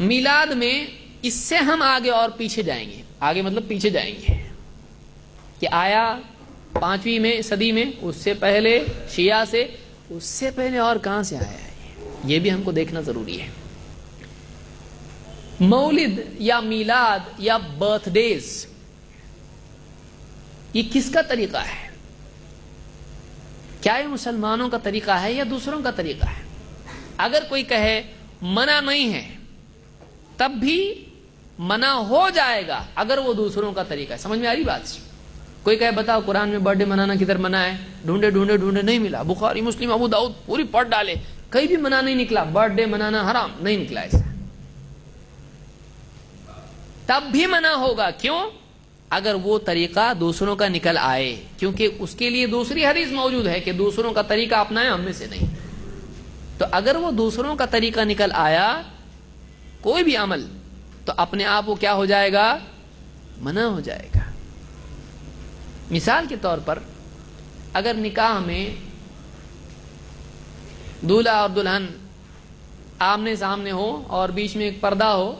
میلاد میں اس سے ہم آگے اور پیچھے جائیں گے. آگے مطلب پیچھے جائیں گے کہ آیا 5ویں میں صدی میں, اس سے پہلے شیعہ سے, اس سے پہلے اور کہاں سے آیا ہے, یہ بھی ہم کو دیکھنا ضروری ہے. مولد یا میلاد یا برتھ ڈیز یہ کس کا طریقہ ہے؟ کیا یہ مسلمانوں کا طریقہ ہے یا دوسروں کا طریقہ ہے؟ اگر کوئی کہے منع نہیں ہے تب بھی منع ہو جائے گا اگر وہ دوسروں کا طریقہ ہے. سمجھ میں آ رہی بات؟ کوئی کہے بتاؤ قرآن میں برتھ ڈے منانا کدھر منع ہے؟ ڈھونڈے ڈھونڈے ڈھونڈے نہیں ملا. بخاری مسلم ابو داؤد پوری پڑھ ڈالے, کہیں بھی منع نہیں نکلا. برتھ ڈے منانا حرام نہیں نکلا ایسا. تب بھی منع ہوگا. کیوں؟ اگر وہ طریقہ دوسروں کا نکل آئے, کیونکہ اس کے لیے دوسری حدیث موجود ہے کہ دوسروں کا طریقہ اپنائیں, ہم میں سے نہیں. تو اگر وہ دوسروں کا طریقہ نکل آیا کوئی بھی عمل, تو اپنے آپ وہ کیا ہو جائے گا؟ منع ہو جائے گا. مثال کے طور پر اگر نکاح میں دولہا اور دلہن آمنے سامنے ہو اور بیچ میں ایک پردہ ہو,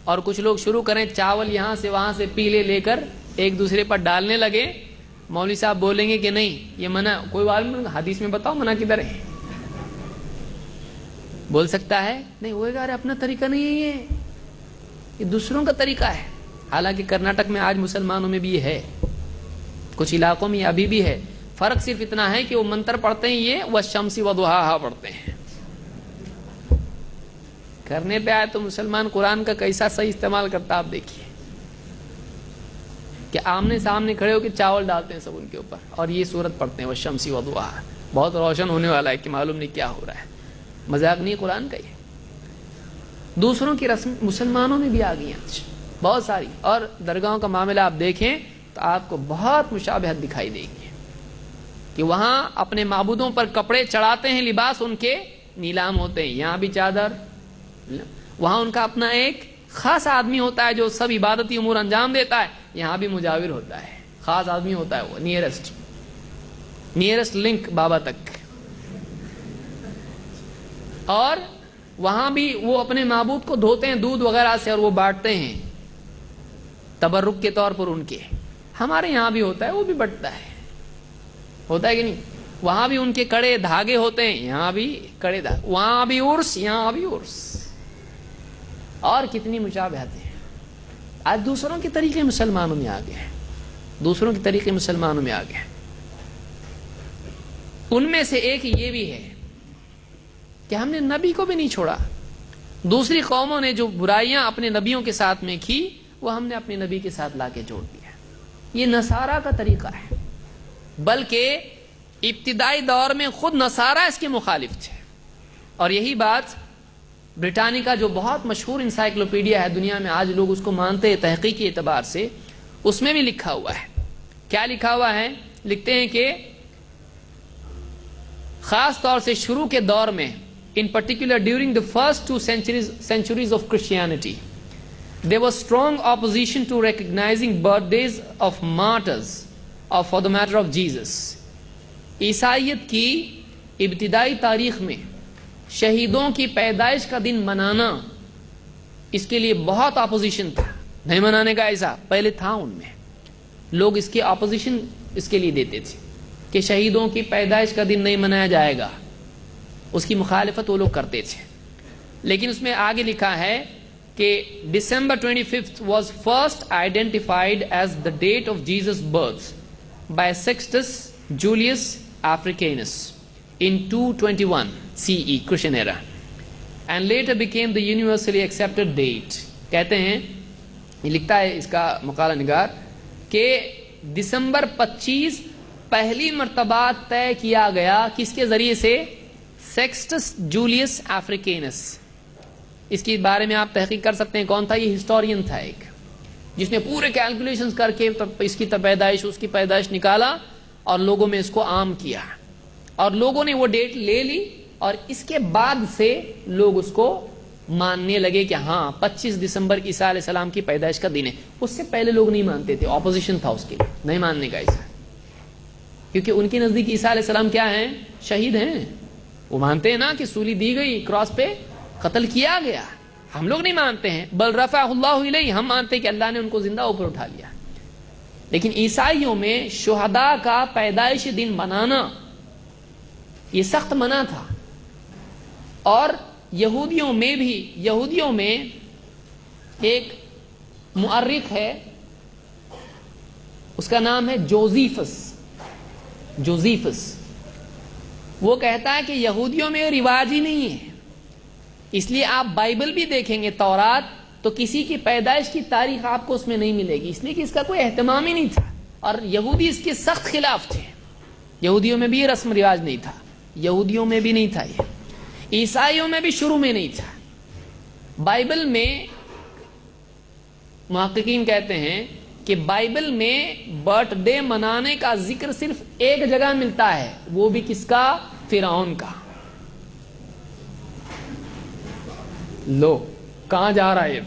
اور کچھ لوگ شروع کریں چاول یہاں سے وہاں سے پیلے لے کر ایک دوسرے پر ڈالنے لگے, مولوی صاحب بولیں گے کہ نہیں یہ منع. کوئی عالم حدیث میں بتاؤ منع کدھر ہے؟ بول سکتا ہے نہیں, وہ یار اپنا طریقہ نہیں ہے, یہ دوسروں کا طریقہ ہے. حالانکہ کرناٹک میں آج مسلمانوں میں بھی یہ ہے, کچھ علاقوں میں ابھی بھی ہے. فرق صرف اتنا ہے کہ وہ منتر پڑھتے ہیں یہ والشمس وضحاہا پڑھتے ہیں. کرنے پہ آئے تو مسلمان قرآن کا کیسا صحیح استعمال کرتا آپ دیکھیے, کہ آمنے سامنے کھڑے ہو کے چاول ڈالتے ہیں سب ان کے اوپر اور یہ سورت پڑھتے ہیں والشمس وضحاہا. بہت روشن ہونے والا ہے کہ معلوم نہیں کیا ہو رہا ہے. مذاق نہیں قرآن کا یہ. دوسروں کی رسم مسلمانوں میں بھی آ گئی ہیں بہت ساری, اور درگاہوں کا معاملہ آپ دیکھیں تو آپ کو بہت مشابہت دکھائی دے گی کہ وہاں اپنے معبودوں پر کپڑے چڑھاتے ہیں, لباس ان کے نیلام ہوتے ہیں. یہاں بھی چادر, وہاں ان کا اپنا ایک خاص آدمی ہوتا ہے جو سب عبادتی امور انجام دیتا ہے. یہاں بھی مجاور ہوتا ہے, خاص آدمی ہوتا ہے, وہ نیئرسٹ لنک بابا تک. اور وہاں بھی وہ اپنے معبود کو دھوتے ہیں دودھ وغیرہ سے اور وہ بانٹتے ہیں تبرک کے طور پر ان کے. ہمارے یہاں بھی ہوتا ہے, وہ بھی بٹتا ہے, ہوتا ہے کہ نہیں؟ وہاں بھی ان کے کڑے دھاگے ہوتے ہیں, یہاں بھی کڑے دھاگے, وہاں بھی عرس یہاں بھی عرس. اور کتنی مشابہتیں ہیں. آج دوسروں کے طریقے مسلمانوں میں آ گئے ہیں, دوسروں کے طریقے مسلمانوں میں آ گئے ہیں. ان میں سے ایک یہ بھی ہے کہ ہم نے نبی کو بھی نہیں چھوڑا. دوسری قوموں نے جو برائیاں اپنے نبیوں کے ساتھ میں کی وہ ہم نے اپنے نبی کے ساتھ لا کے جوڑ دیا. یہ نصارہ کا طریقہ ہے, بلکہ ابتدائی دور میں خود نصارہ اس کے مخالف تھے. اور یہی بات برٹانیکا جو بہت مشہور انسائکلوپیڈیا ہے دنیا میں, آج لوگ اس کو مانتے ہیں تحقیقی اعتبار سے, اس میں بھی لکھا ہوا ہے. کیا لکھا ہوا ہے؟ لکھتے ہیں کہ خاص طور سے شروع کے دور میں, in particular during the first 2 centuries of Christianity, there was strong opposition to recognizing birthdays of martyrs or for the matter of Jesus. عیسائیت کی ابتدائی تاریخ میں شہیدوں کی پیدائش کا دن منانا, اس کے لیے بہت اپوزیشن تھا. نہیں منانے کا ایسا پہلے تھا, ان میں لوگ اس کی اپوزیشن اس کے لیے دیتے تھے کہ شہیدوں کی پیدائش کا دن نہیں منایا جائے گا, اس کی مخالفت وہ لوگ کرتے تھے. لیکن اس میں آگے لکھا ہے کہ December 25th was first identified as the date of Jesus' birth by Sextus Julius Africanus in 221 CE Christian era and later became the universally accepted date. کہتے ہیں, یہ لکھتا ہے اس کا مقالہ نگار, کہ دسمبر 25 پہلی مرتبہ طے کیا گیا کس کے ذریعے سے؟ سیکسٹس جولیس افریکینس. اس کے بارے میں آپ تحقیق کر سکتے ہیں کون تھا. یہ ہسٹورین تھا ایک, جس نے پورے کیلکولیشنز کر کے اس کی پیدائش اس کی پیدائش نکالا اور لوگوں میں اس کو عام کیا, اور لوگوں نے وہ ڈیٹ لے لی, اور اس کے بعد سے لوگ اس کو ماننے لگے کہ ہاں 25 دسمبر عیسیٰ علیہ السلام کی پیدائش کا دن ہے. اس سے پہلے لوگ نہیں مانتے تھے, اپوزیشن تھا اس کے لیے, نہیں ماننے کا ایسا, کیونکہ ان کے نزدیک عیسیٰ علیہ السلام کیا ہیں؟ شہید ہیں. وہ مانتے ہیں نا کہ سولی دی گئی, کراس پہ قتل کیا گیا, ہم لوگ نہیں مانتے ہیں، بل رفعہ اللہ الیہ، ہم مانتے ہیں کہ اللہ نے ان کو زندہ اوپر اٹھا لیا. لیکن عیسائیوں میں شہداء کا پیدائش دن منانا یہ سخت منع تھا. اور یہودیوں میں ایک مؤرخ ہے، اس کا نام ہے جوزیفس. وہ کہتا ہے کہ یہودیوں میں رواج ہی نہیں ہے، اس لیے آپ بائبل بھی دیکھیں گے، تورات، تو کسی کی پیدائش کی تاریخ آپ کو اس میں نہیں ملے گی، اس لیے کہ اس کا کوئی اہتمام ہی نہیں تھا. اور یہودی اس کے سخت خلاف تھے. یہودیوں میں بھی یہ رسم رواج نہیں تھا، یہودیوں میں بھی نہیں تھا، یہ عیسائیوں میں بھی شروع میں نہیں تھا. بائبل میں محققین کہتے ہیں کہ بائبل میں برتھ ڈے منانے کا ذکر صرف ایک جگہ ملتا ہے، وہ بھی کس کا؟ فرعون کا. لو کہاں جا رہا ہے یہ؟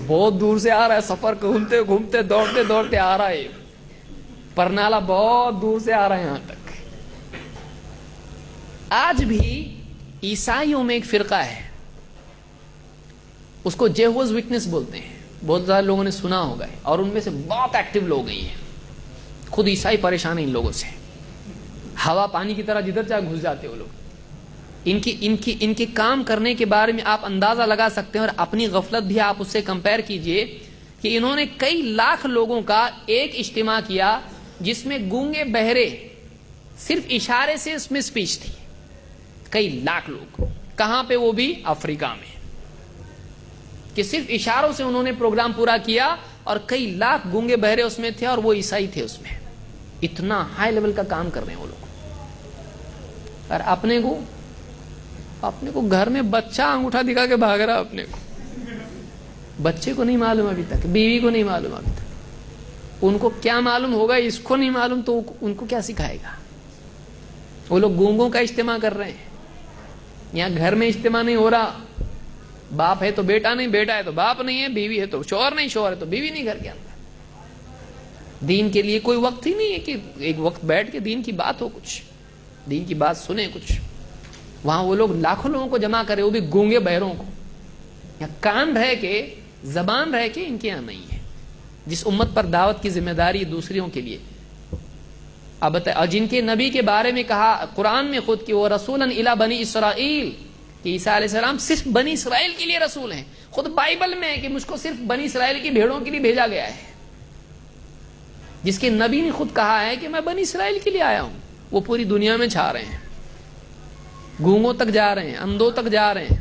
بہت دور سے آ رہا ہے، سفر گھومتے گھومتے دوڑتے دوڑتے آ رہا ہے، پرنالا بہت دور سے آ رہا ہے یہاں تک. آج بھی عیسائیوں میں ایک فرقہ ہے، اس کو جیہوز وٹنس بولتے ہیں، بہت زیادہ لوگوں نے سنا ہوگا، اور ان میں سے بہت ایکٹیو لوگ ہیں. خود عیسائی پریشان ہیں ان لوگوں سے، ہوا پانی کی طرح جدھر چاہے گھس جاتے وہ لوگ. ان کے کام کرنے کے بارے میں آپ اندازہ لگا سکتے ہیں، اور اپنی غفلت بھی آپ اس سے کمپیئر کیجئے کہ انہوں نے کئی لاکھ لوگوں کا ایک اجتماع کیا جس میں گونگے بہرے صرف اشارے سے اس میں سپیچ تھی. کئی لاکھ لوگ، کہاں پہ؟ وہ بھی افریقہ میں، کہ صرف اشاروں سے انہوں نے پروگرام پورا کیا، اور کئی لاکھ گونگے بہرے اس میں تھے، اور وہ عیسائی تھے اس میں. اتنا ہائی لیول کا کام کر رہے ہیں وہ لوگ. اور اپنے کو گھر میں بچہ انگوٹھا دکھا کے بھاگ رہا، اپنے کو بچے کو نہیں معلوم ابھی تک، بیوی کو نہیں معلوم ابھی تک. ان کو کیا معلوم ہوگا، اس کو نہیں معلوم، تو ان کو کیا سکھائے گا؟ وہ لوگ گونگوں کا اجتماع کر رہے ہیں. یہاں گھر میں اجتماع نہیں ہو رہا، باپ ہے تو بیٹا نہیں، بیٹا ہے تو باپ نہیں ہے، بیوی ہے تو شوہر نہیں، شوہر ہے تو بیوی نہیں گھر کے اندر. دین کے لیے کوئی وقت ہی نہیں ہے کہ ایک وقت بیٹھ کے دین کی بات ہو، کچھ دین کی بات سنیں کچھ. وہاں وہ لوگ لاکھوں لوگوں کو جمع کرے، وہ بھی گونگے بہروں کو. یہاں کان رہ کے، زبان رہ کے ان کے یہاں نہیں ہے. جس امت پر دعوت کی ذمہ داری دوسریوں کے لیے، اب جن کے نبی کے بارے میں کہا قرآن میں خود کہ وہ رسولا الی بنی اسرائیل، کہ عیسیٰ علیہ السلام صرف بنی اسرائیل کے لیے رسول ہیں. خود بائبل میں ہے کہ مجھ کو صرف بنی اسرائیل کی بھیڑوں کے لیے بھیجا گیا ہے. جس کے نبی نے خود کہا ہے کہ میں بنی اسرائیل کے لیے آیا ہوں، وہ پوری دنیا میں چھا رہے ہیں، گونگوں تک جا رہے ہیں، اندھوں تک جا رہے ہیں.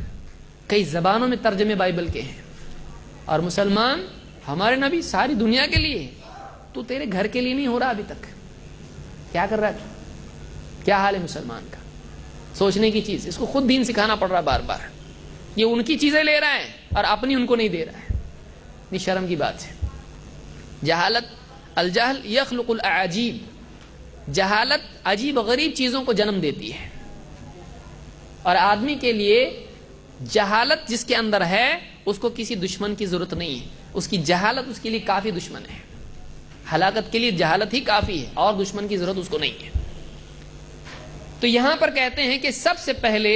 کئی زبانوں میں ترجمے بائبل کے ہیں. اور مسلمان، ہمارے نبی ساری دنیا کے لیے، تو تیرے گھر کے لیے نہیں ہو رہا ابھی تک. کیا کر رہا ہے؟ کیا حال ہے مسلمان کا؟ سوچنے کی چیز. اس کو خود دین سکھانا پڑ رہا بار بار. یہ ان کی چیزیں لے رہا ہے اور اپنی ان کو نہیں دے رہا ہے. یہ شرم کی بات ہے. جہالت، الجہل یخلق الاعاجیب، جہالت عجیب و غریب چیزوں کو جنم دیتی ہے. اور آدمی کے لیے جہالت جس کے اندر ہے اس کو کسی دشمن کی ضرورت نہیں ہے. اس کی جہالت اس کے لیے کافی دشمن ہے. ہلاکت کے لیے جہالت ہی کافی ہے، اور دشمن کی ضرورت اس کو نہیں ہے. تو یہاں پر کہتے ہیں کہ سب سے پہلے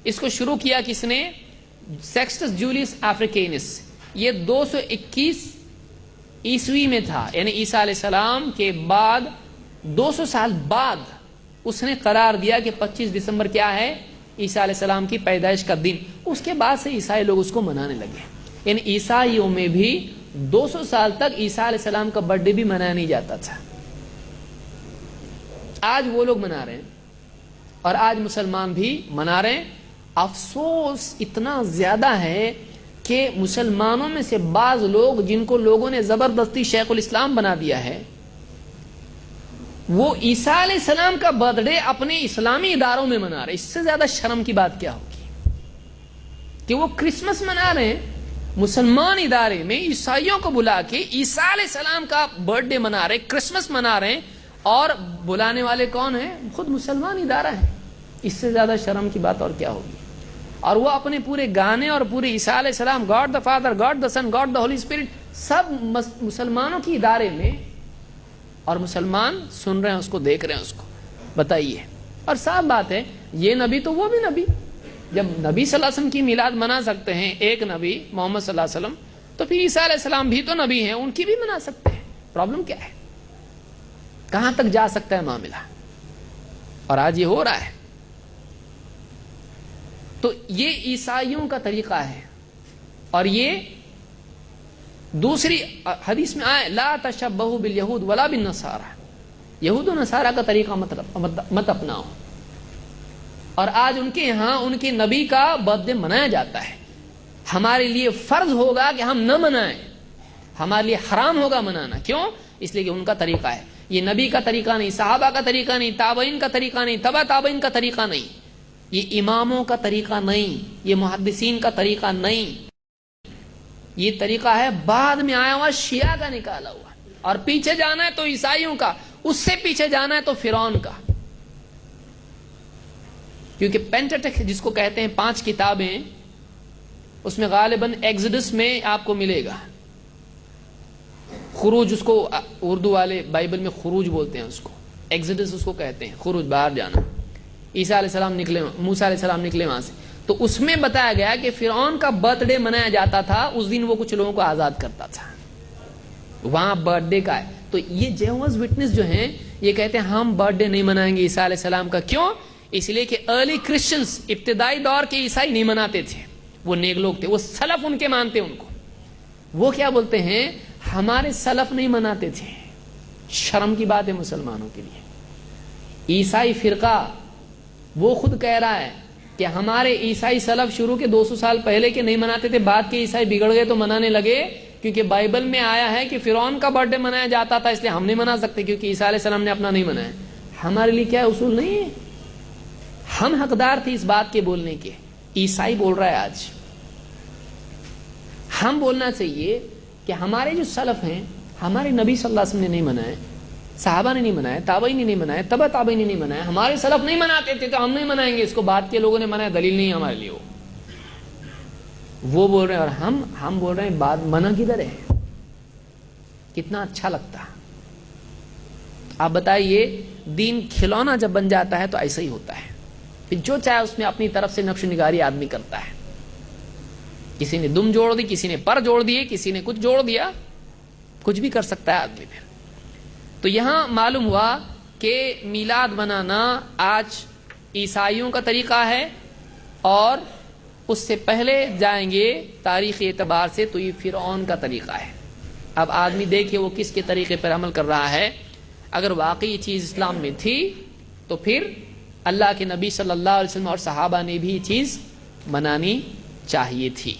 اس کو شروع کیا کس نے؟ سیکسٹس جولیس افریکینس. یہ 221 عیسوی میں تھا، یعنی عیسیٰ علیہ السلام کے بعد 200 سال بعد اس نے قرار دیا کہ 25 دسمبر کیا ہے؟ عیسیٰ علیہ السلام کی پیدائش کا دن. اس کے بعد سے عیسائی لوگ اس کو منانے لگے. یعنی عیسائیوں میں بھی 200 سال تک عیسیٰ علیہ السلام کا برتھ ڈے بھی منایا نہیں جاتا تھا. آج وہ لوگ منا رہے ہیں، اور آج مسلمان بھی منا رہے ہیں. افسوس اتنا زیادہ ہے کہ مسلمانوں میں سے بعض لوگ جن کو لوگوں نے زبردستی شیخ الاسلام بنا دیا ہے، وہ عیسیٰ علیہ السلام کا برتھ ڈے اپنے اسلامی اداروں میں منا رہے. اس سے زیادہ شرم کی بات کیا ہوگی کہ وہ کرسمس منا رہے ہیں مسلمان ادارے میں، عیسائیوں کو بلا کے عیسیٰ علیہ السلام کا برتھ ڈے منا رہے، کرسمس منا رہے ہیں، اور بلانے والے کون ہیں؟ خود مسلمان ادارہ ہے. اس سے زیادہ شرم کی بات اور کیا ہوگی؟ اور وہ اپنے پورے گانے اور پورے عیسیٰ علیہ السلام، God the father, God the son, God the holy spirit, سب مسلمانوں کی ادارے میں، اور مسلمان سن رہے ہیں اس کو، دیکھ رہے ہیں اس کو. بتائیے. اور صاف بات ہے، یہ نبی تو وہ بھی نبی، جب نبی صلی اللہ علیہ وسلم کی میلاد منا سکتے ہیں ایک نبی محمد صلی اللہ علیہ وسلم، تو پھر عیسیٰ علیہ السلام بھی تو نبی ہیں، ان کی بھی منا سکتے ہیں. پرابلم کیا ہے؟ کہاں تک جا سکتا ہے معاملہ؟ اور آج یہ ہو رہا ہے. تو یہ عیسائیوں کا طریقہ ہے. اور یہ دوسری حدیث میں آئے لا تشبہوا بالیہود ولا بالنصارى، یہود و نصارہ کا طریقہ مت اپناؤ. اور آج ان کے یہاں ان کے نبی کا برتھ ڈے منایا جاتا ہے. ہمارے لیے فرض ہوگا کہ ہم نہ منائیں، ہمارے لیے حرام ہوگا منانا. کیوں؟ اس لیے کہ ان کا طریقہ ہے. یہ نبی کا طریقہ نہیں، صحابہ کا طریقہ نہیں، تابعین کا طریقہ نہیں، تبع تابعین کا طریقہ نہیں، یہ اماموں کا طریقہ نہیں، یہ محدثین کا طریقہ نہیں. یہ طریقہ ہے بعد میں آیا ہوا شیعہ کا نکالا ہوا. اور پیچھے جانا ہے تو عیسائیوں کا، اس سے پیچھے جانا ہے تو فرعون کا. کیونکہ پینٹیٹک جس کو کہتے ہیں 5 کتابیں، اس میں غالباً ایگزڈس میں آپ کو ملے گا. خروج اس کو اردو والے بائبل میں خروج بولتے ہیں، اس کو ایگزڈس اس کو کہتے ہیں، خروج باہر جانا. عیسیٰ علیہ السلام نکلے، موسیٰ علیہ السلام نکلے وہاں سے. تو اس میں بتایا گیا کہ فرعون کا برتھ ڈے منایا جاتا تھا، اس دن وہ کچھ لوگوں کو آزاد کرتا تھا. وہاں برتھ ڈے کا ہے. تو یہ جیہوز وٹنس جو ہیں یہ کہتے ہیں ہم برتھ ڈے نہیں منائیں گے عیسیٰ علیہ السلام کا. کیوں؟ اس لیے کہ ارلی کرسچنز، ابتدائی دور کے عیسائی نہیں مناتے تھے. وہ نیک لوگ تھے، وہ سلف ان کے مانتے ان کو. وہ کیا بولتے ہیں؟ ہمارے سلف نہیں مناتے تھے. شرم کی بات ہے مسلمانوں کے لیے. عیسائی فرقہ وہ خود کہہ رہا ہے کہ ہمارے عیسائی سلف شروع کے 200 سال پہلے کے نہیں مناتے تھے، بعد کے عیسائی بگڑ گئے تو منانے لگے، کیونکہ بائبل میں آیا ہے کہ فرعون کا برتھ ڈے منایا جاتا تھا، اس لیے ہم نہیں منا سکتے کیونکہ عیسیٰ علیہ السلام نے اپنا نہیں منایا. ہمارے لیے کیا اصول نہیں ہے؟ ہم حقدار تھے اس بات کے بولنے کے. عیسائی بول رہا ہے آج. ہم بولنا چاہیے کہ ہمارے جو سلف ہیں، ہمارے نبی صلی اللہ علیہ وسلم نے نہیں منائے، صحابہ نے نہیں منائے، تابعین نے نہیں منائے، تبع تابعین نے نہیں منائے، ہمارے سلف نہیں مناتے تھے تو ہم نہیں منائیں گے اس کو. بعد کے لوگوں نے منایا، دلیل نہیں ہمارے لیے. وہ بول رہے ہیں اور ہم بول رہے ہیں بات منع کدھر ہے؟ کتنا اچھا لگتا. آپ بتائیے دین کھلونا جب بن جاتا ہے تو ایسا ہی ہوتا ہے. پھر جو چاہے اس میں اپنی طرف سے نقش و نگاری آدمی کرتا ہے. کسی نے دم جوڑ دی، کسی نے پر جوڑ دیے، کسی نے کچھ جوڑ دیا، کچھ بھی کر سکتا ہے آدمی. پھر تو یہاں معلوم ہوا کہ میلاد منانا آج عیسائیوں کا طریقہ ہے، اور اس سے پہلے جائیں گے تاریخی اعتبار سے تو یہ فرعون کا طریقہ ہے. اب آدمی دیکھے وہ کس کے طریقے پر عمل کر رہا ہے. اگر واقعی یہ چیز اسلام میں تھی تو پھر اللہ کے نبی صلی اللہ علیہ وسلم اور صحابہ نے بھی یہ چیز منانی چاہیے تھی.